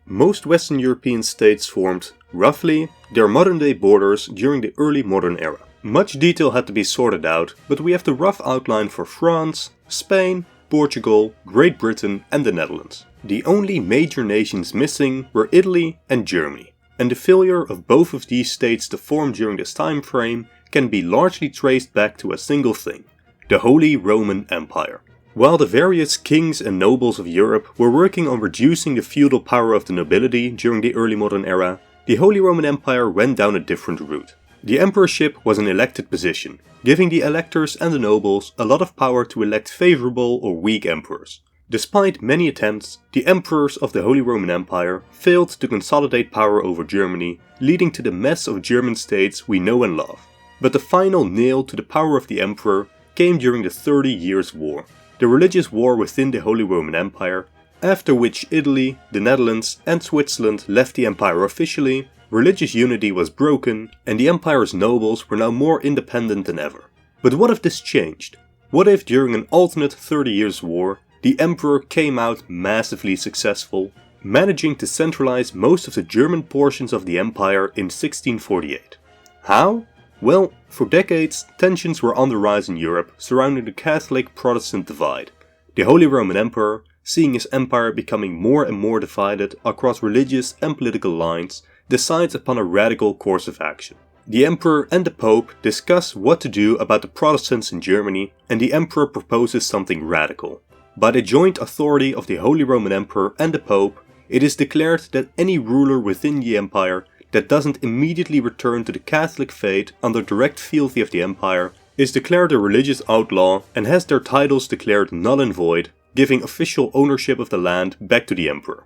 Most Western European states formed, roughly, their modern-day borders during the early modern era. Much detail had to be sorted out, but we have the rough outline for France, Spain, Portugal, Great Britain and the Netherlands. The only major nations missing were Italy and Germany, and the failure of both of these states to form during this time frame can be largely traced back to a single thing: the Holy Roman Empire. While the various kings and nobles of Europe were working on reducing the feudal power of the nobility during the early modern era, the Holy Roman Empire went down a different route. The emperorship was an elected position, giving the electors and the nobles a lot of power to elect favorable or weak emperors. Despite many attempts, the emperors of the Holy Roman Empire failed to consolidate power over Germany, leading to the mess of German states we know and love. But the final nail to the power of the emperor came during the 30 Years' War, the religious war within the Holy Roman Empire, after which Italy, the Netherlands and Switzerland left the empire officially. Religious unity was broken and the empire's nobles were now more independent than ever. But what if this changed? What if during an alternate 30 Years' War, the emperor came out massively successful, managing to centralize most of the German portions of the empire in 1648? How? Well, for decades, tensions were on the rise in Europe surrounding the Catholic-Protestant divide. The Holy Roman Emperor, seeing his empire becoming more and more divided across religious and political lines, decides upon a radical course of action. The Emperor and the Pope discuss what to do about the Protestants in Germany, and the Emperor proposes something radical. By the joint authority of the Holy Roman Emperor and the Pope, it is declared that any ruler within the empire that doesn't immediately return to the Catholic faith under direct fealty of the empire is declared a religious outlaw and has their titles declared null and void, giving official ownership of the land back to the emperor.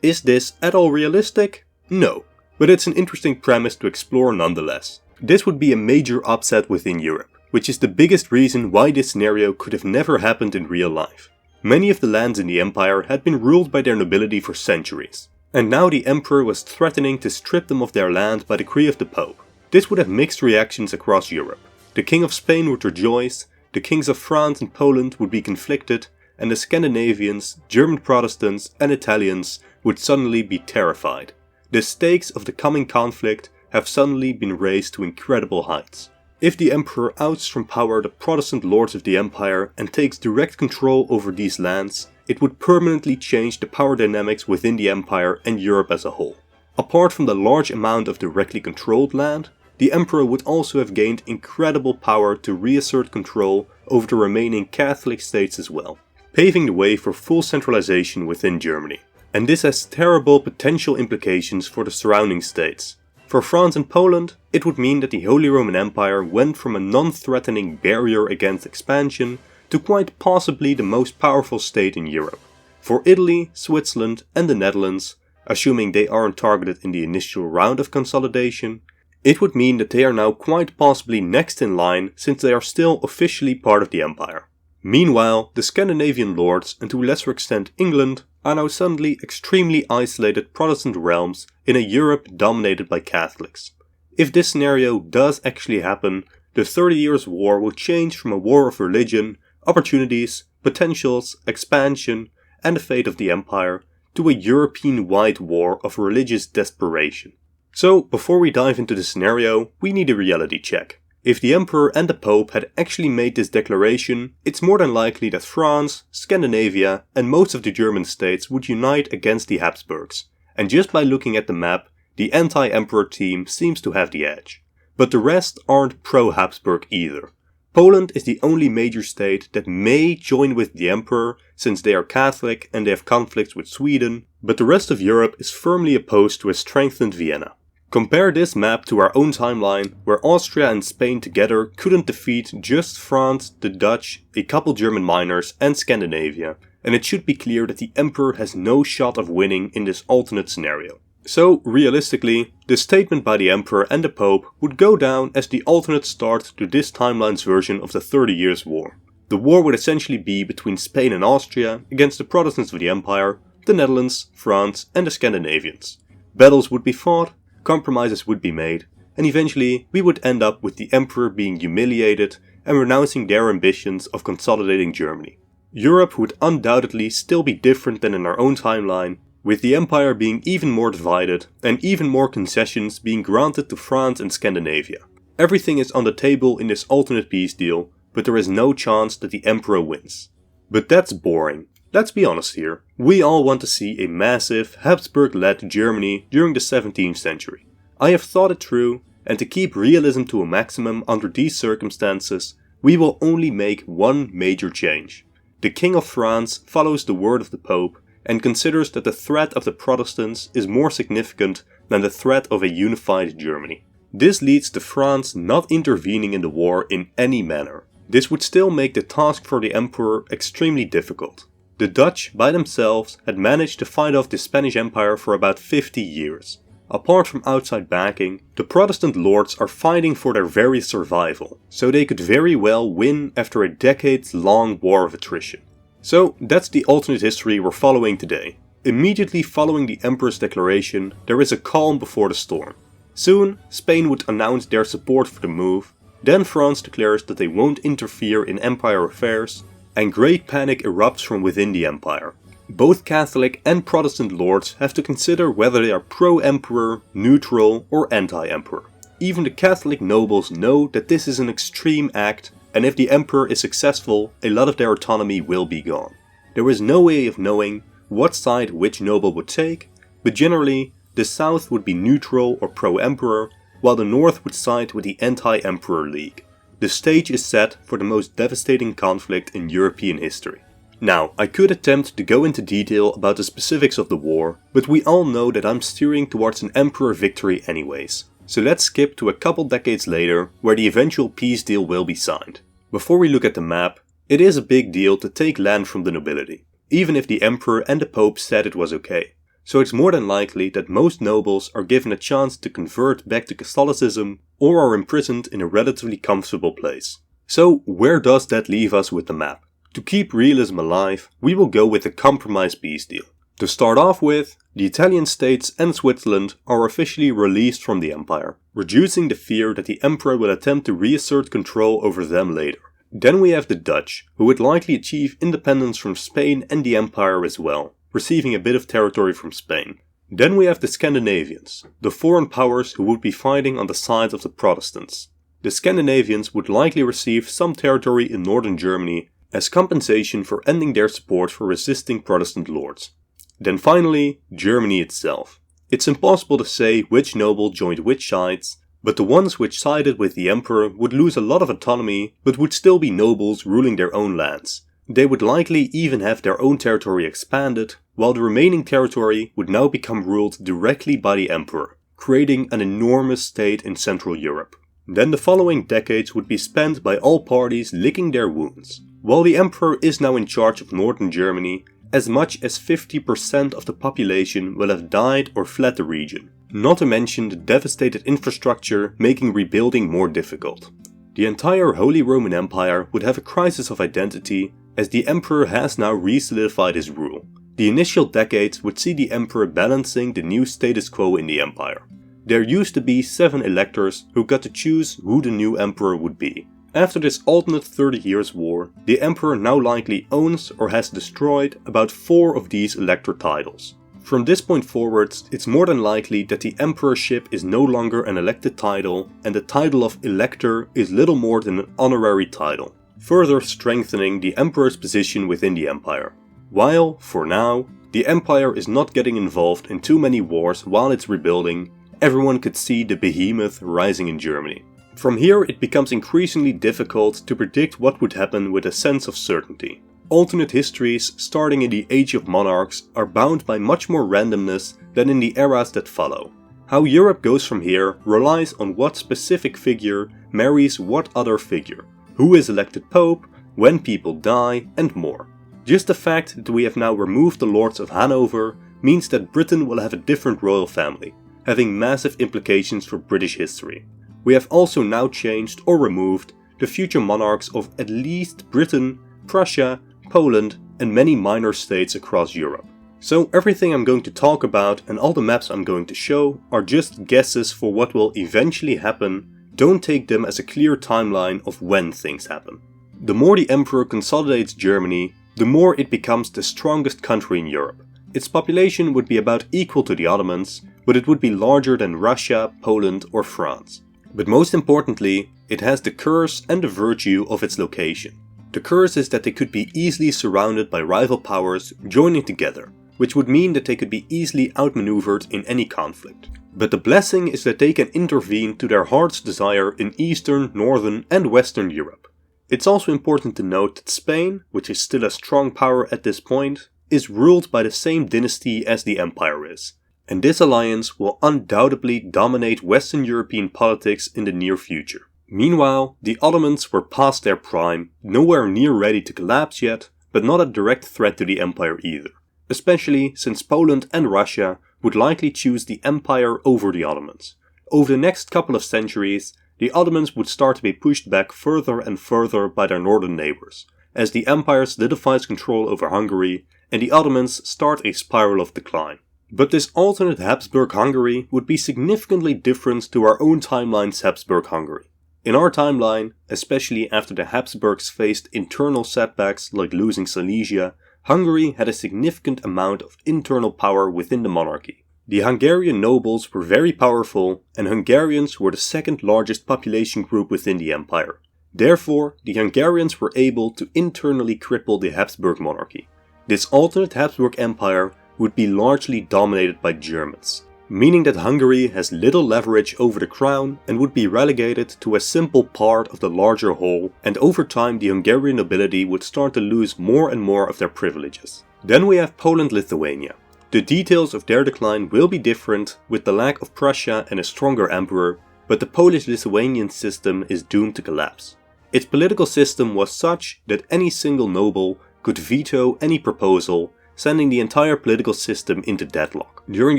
Is this at all realistic? No. But it's an interesting premise to explore nonetheless. This would be a major upset within Europe, which is the biggest reason why this scenario could have never happened in real life. Many of the lands in the empire had been ruled by their nobility for centuries, and now the emperor was threatening to strip them of their land by decree of the Pope. This would have mixed reactions across Europe. The King of Spain would rejoice, the kings of France and Poland would be conflicted, and the Scandinavians, German Protestants and Italians would suddenly be terrified. The stakes of the coming conflict have suddenly been raised to incredible heights. If the emperor ousts from power the Protestant lords of the empire and takes direct control over these lands, it would permanently change the power dynamics within the empire and Europe as a whole. Apart from the large amount of directly controlled land, the emperor would also have gained incredible power to reassert control over the remaining Catholic states as well, paving the way for full centralization within Germany. And this has terrible potential implications for the surrounding states. For France and Poland, it would mean that the Holy Roman Empire went from a non-threatening barrier against expansion to quite possibly the most powerful state in Europe. For Italy, Switzerland and the Netherlands, assuming they aren't targeted in the initial round of consolidation, it would mean that they are now quite possibly next in line since they are still officially part of the empire. Meanwhile, the Scandinavian lords, and to a lesser extent England, are now suddenly extremely isolated Protestant realms in a Europe dominated by Catholics. If this scenario does actually happen, the 30 Years' War will change from a war of religion, opportunities, potentials, expansion, and the fate of the empire, to a European-wide war of religious desperation. So, before we dive into the scenario, we need a reality check. If the Emperor and the Pope had actually made this declaration, it's more than likely that France, Scandinavia and most of the German states would unite against the Habsburgs, and just by looking at the map, the anti-Emperor team seems to have the edge. But the rest aren't pro-Habsburg either. Poland is the only major state that may join with the Emperor since they are Catholic and they have conflicts with Sweden, but the rest of Europe is firmly opposed to a strengthened Vienna. Compare this map to our own timeline, where Austria and Spain together couldn't defeat just France, the Dutch, a couple German minors and Scandinavia, and it should be clear that the Emperor has no shot of winning in this alternate scenario. So, realistically, the statement by the Emperor and the Pope would go down as the alternate start to this timeline's version of the 30 Years' War. The war would essentially be between Spain and Austria against the Protestants of the Empire, the Netherlands, France and the Scandinavians. Battles would be fought, compromises would be made, and eventually we would end up with the Emperor being humiliated and renouncing their ambitions of consolidating Germany. Europe would undoubtedly still be different than in our own timeline, with the empire being even more divided and even more concessions being granted to France and Scandinavia. Everything is on the table in this alternate peace deal, but there is no chance that the emperor wins. But that's boring. Let's be honest here. We all want to see a massive, Habsburg-led Germany during the 17th century. I have thought it through, and to keep realism to a maximum under these circumstances, we will only make one major change. The King of France follows the word of the Pope and considers that the threat of the Protestants is more significant than the threat of a unified Germany. This leads to France not intervening in the war in any manner. This would still make the task for the emperor extremely difficult. The Dutch, by themselves, had managed to fight off the Spanish Empire for about 50 years. Apart from outside backing, the Protestant lords are fighting for their very survival, so they could very well win after a decades-long war of attrition. So that's the alternate history we're following today. Immediately following the emperor's declaration, there is a calm before the storm. Soon, Spain would announce their support for the move, then France declares that they won't interfere in empire affairs, and great panic erupts from within the empire. Both Catholic and Protestant lords have to consider whether they are pro-emperor, neutral, or anti-emperor. Even the Catholic nobles know that this is an extreme act, and if the emperor is successful, a lot of their autonomy will be gone. There is no way of knowing what side which noble would take, but generally, the south would be neutral or pro-emperor, while the north would side with the anti-emperor league. The stage is set for the most devastating conflict in European history. Now, I could attempt to go into detail about the specifics of the war, but we all know that I'm steering towards an emperor victory anyways. So let's skip to a couple decades later, where the eventual peace deal will be signed. Before we look at the map, it is a big deal to take land from the nobility, even if the emperor and the pope said it was okay. So it's more than likely that most nobles are given a chance to convert back to Catholicism or are imprisoned in a relatively comfortable place. So where does that leave us with the map? To keep realism alive, we will go with a compromise peace deal. To start off with, the Italian states and Switzerland are officially released from the empire, reducing the fear that the emperor will attempt to reassert control over them later. Then we have the Dutch, who would likely achieve independence from Spain and the empire as well, receiving a bit of territory from Spain. Then we have the Scandinavians, the foreign powers who would be fighting on the side of the Protestants. The Scandinavians would likely receive some territory in northern Germany as compensation for ending their support for resisting Protestant lords. Then finally, Germany itself. It's impossible to say which noble joined which sides, but the ones which sided with the emperor would lose a lot of autonomy, but would still be nobles ruling their own lands. They would likely even have their own territory expanded, while the remaining territory would now become ruled directly by the emperor, creating an enormous state in Central Europe. Then the following decades would be spent by all parties licking their wounds. While the emperor is now in charge of northern Germany, as much as 50% of the population will have died or fled the region, not to mention the devastated infrastructure making rebuilding more difficult. The entire Holy Roman Empire would have a crisis of identity, as the emperor has now re-solidified his rule. The initial decades would see the emperor balancing the new status quo in the empire. There used to be 7 electors who got to choose who the new emperor would be. After this alternate 30 years war, the emperor now likely owns or has destroyed about 4 of these elector titles. From this point forwards, it's more than likely that the emperorship is no longer an elected title, and the title of elector is little more than an honorary title, further strengthening the emperor's position within the empire. While, for now, the empire is not getting involved in too many wars while it's rebuilding, everyone could see the behemoth rising in Germany. From here it becomes increasingly difficult to predict what would happen with a sense of certainty. Alternate histories starting in the Age of Monarchs are bound by much more randomness than in the eras that follow. How Europe goes from here relies on what specific figure marries what other figure, who is elected pope, when people die, and more. Just the fact that we have now removed the Lords of Hanover means that Britain will have a different royal family, having massive implications for British history. We have also now changed or removed the future monarchs of at least Britain, Prussia, Poland, and many minor states across Europe. So everything I'm going to talk about and all the maps I'm going to show are just guesses for what will eventually happen. Don't take them as a clear timeline of when things happen. The more the emperor consolidates Germany, the more it becomes the strongest country in Europe. Its population would be about equal to the Ottomans, but it would be larger than Russia, Poland or France. But most importantly, it has the curse and the virtue of its location. The curse is that they could be easily surrounded by rival powers joining together, which would mean that they could be easily outmaneuvered in any conflict. But the blessing is that they can intervene to their heart's desire in Eastern, Northern and Western Europe. It's also important to note that Spain, which is still a strong power at this point, is ruled by the same dynasty as the Empire is, and this alliance will undoubtedly dominate Western European politics in the near future. Meanwhile, the Ottomans were past their prime, nowhere near ready to collapse yet, but not a direct threat to the Empire either, especially since Poland and Russia would likely choose the Empire over the Ottomans. Over the next couple of centuries, the Ottomans would start to be pushed back further and further by their northern neighbors, as the Empire solidifies control over Hungary and the Ottomans start a spiral of decline. But this alternate Habsburg Hungary would be significantly different to our own timeline's Habsburg Hungary. In our timeline, especially after the Habsburgs faced internal setbacks like losing Silesia, Hungary had a significant amount of internal power within the monarchy. The Hungarian nobles were very powerful, and Hungarians were the second largest population group within the empire. Therefore, the Hungarians were able to internally cripple the Habsburg monarchy. This alternate Habsburg Empire would be largely dominated by Germans, meaning that Hungary has little leverage over the crown and would be relegated to a simple part of the larger whole, and over time the Hungarian nobility would start to lose more and more of their privileges. Then we have Poland-Lithuania. The details of their decline will be different with the lack of Prussia and a stronger emperor, but the Polish-Lithuanian system is doomed to collapse. Its political system was such that any single noble could veto any proposal, sending the entire political system into deadlock. During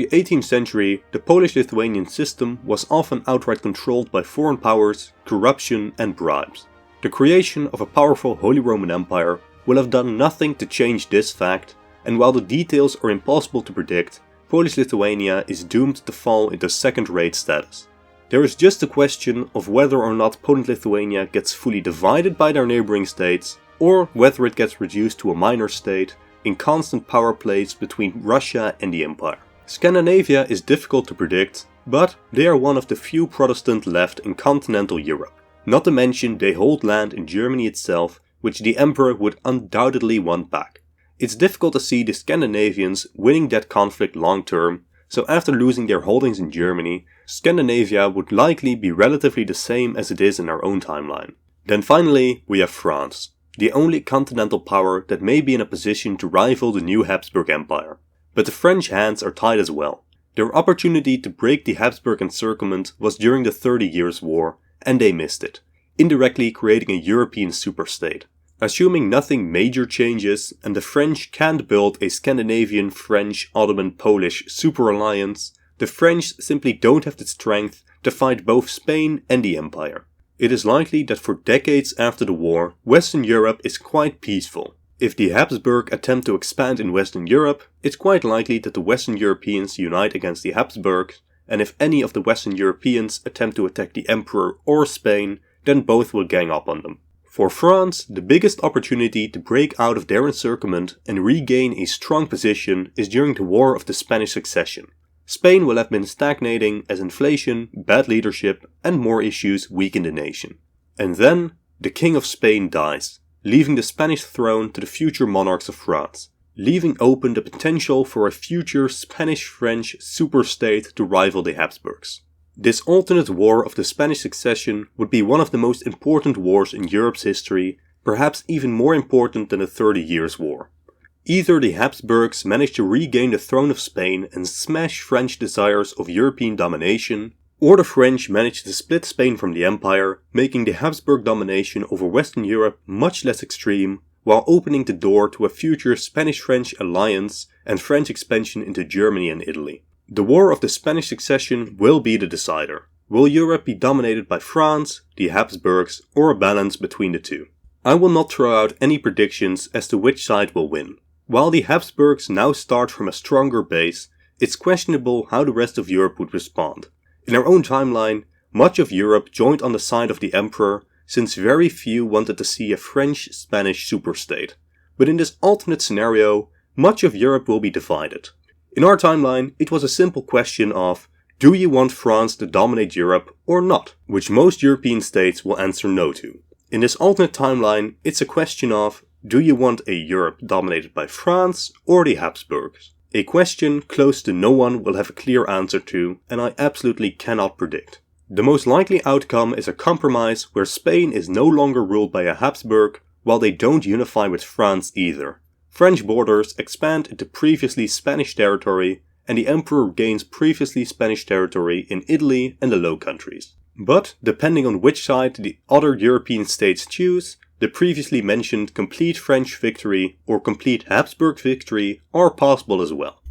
the 18th century, the Polish-Lithuanian system was often outright controlled by foreign powers, corruption and bribes. The creation of a powerful Holy Roman Empire will have done nothing to change this fact, and while the details are impossible to predict, Polish-Lithuania is doomed to fall into second-rate status. There is just a question of whether or not Poland-Lithuania gets fully divided by their neighboring states, or whether it gets reduced to a minor state in constant power plays between Russia and the Empire. Scandinavia is difficult to predict, but they are one of the few Protestant left in continental Europe. Not to mention they hold land in Germany itself, which the Emperor would undoubtedly want back. It's difficult to see the Scandinavians winning that conflict long term, so after losing their holdings in Germany, Scandinavia would likely be relatively the same as it is in our own timeline. Then finally, we have France, the only continental power that may be in a position to rival the new Habsburg Empire. But the French hands are tied as well. Their opportunity to break the Habsburg encirclement was during the 30 Years' War, and they missed it, indirectly creating a European superstate. Assuming nothing major changes and the French can't build a Scandinavian, French, Ottoman, Polish super alliance, the French simply don't have the strength to fight both Spain and the Empire. It is likely that for decades after the war, Western Europe is quite peaceful. If the Habsburg attempt to expand in Western Europe, it's quite likely that the Western Europeans unite against the Habsburgs, and if any of the Western Europeans attempt to attack the Emperor or Spain, then both will gang up on them. For France, the biggest opportunity to break out of their encirclement and regain a strong position is during the War of the Spanish Succession. Spain will have been stagnating as inflation, bad leadership and more issues weaken the nation. And then, the King of Spain dies, leaving the Spanish throne to the future monarchs of France, leaving open the potential for a future Spanish-French superstate to rival the Habsburgs. This alternate war of the Spanish Succession would be one of the most important wars in Europe's history, perhaps even more important than the 30 Years' War. Either the Habsburgs managed to regain the throne of Spain and smash French desires of European domination, or the French managed to split Spain from the Empire, making the Habsburg domination over Western Europe much less extreme, while opening the door to a future Spanish-French alliance and French expansion into Germany and Italy. The War of the Spanish Succession will be the decider. Will Europe be dominated by France, the Habsburgs, or a balance between the two? I will not throw out any predictions as to which side will win. While the Habsburgs now start from a stronger base, it's questionable how the rest of Europe would respond. In our own timeline, much of Europe joined on the side of the Emperor, since very few wanted to see a French-Spanish superstate. But in this alternate scenario, much of Europe will be divided. In our timeline, it was a simple question of, do you want France to dominate Europe or not? Which most European states will answer no to. In this alternate timeline, it's a question of, do you want a Europe dominated by France or the Habsburgs? A question close to no one will have a clear answer to, and I absolutely cannot predict. The most likely outcome is a compromise where Spain is no longer ruled by a Habsburg, while they don't unify with France either. French borders expand into previously Spanish territory, and the emperor gains previously Spanish territory in Italy and the Low Countries. But, depending on which side the other European states choose, the previously mentioned complete French victory or complete Habsburg victory are possible as well.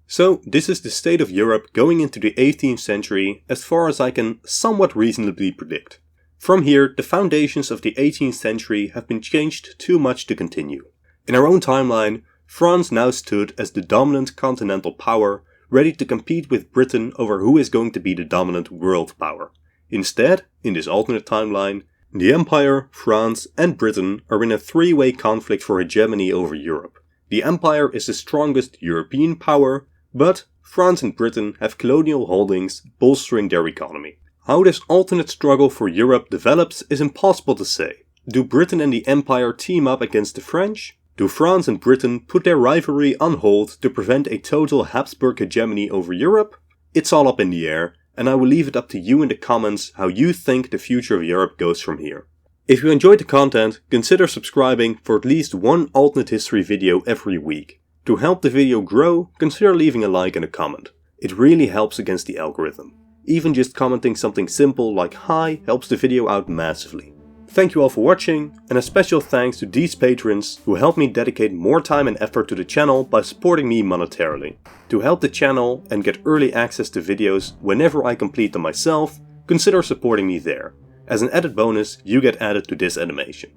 So, this is the state of Europe going into the 18th century as far as I can somewhat reasonably predict. From here, the foundations of the 18th century have been changed too much to continue. In our own timeline, France now stood as the dominant continental power, ready to compete with Britain over who is going to be the dominant world power. Instead, in this alternate timeline, the Empire, France and Britain are in a three-way conflict for hegemony over Europe. The Empire is the strongest European power, but France and Britain have colonial holdings bolstering their economy. How this alternate struggle for Europe develops is impossible to say. Do Britain and the Empire team up against the French? Do France and Britain put their rivalry on hold to prevent a total Habsburg hegemony over Europe? It's all up in the air, and I will leave it up to you in the comments how you think the future of Europe goes from here. If you enjoyed the content, consider subscribing for at least one alternate history video every week. To help the video grow, consider leaving a like and a comment. It really helps against the algorithm. Even just commenting something simple like hi helps the video out massively. Thank you all for watching, and a special thanks to these patrons who help me dedicate more time and effort to the channel by supporting me monetarily. To help the channel and get early access to videos whenever I complete them myself, consider supporting me there. As an added bonus, you get added to this animation.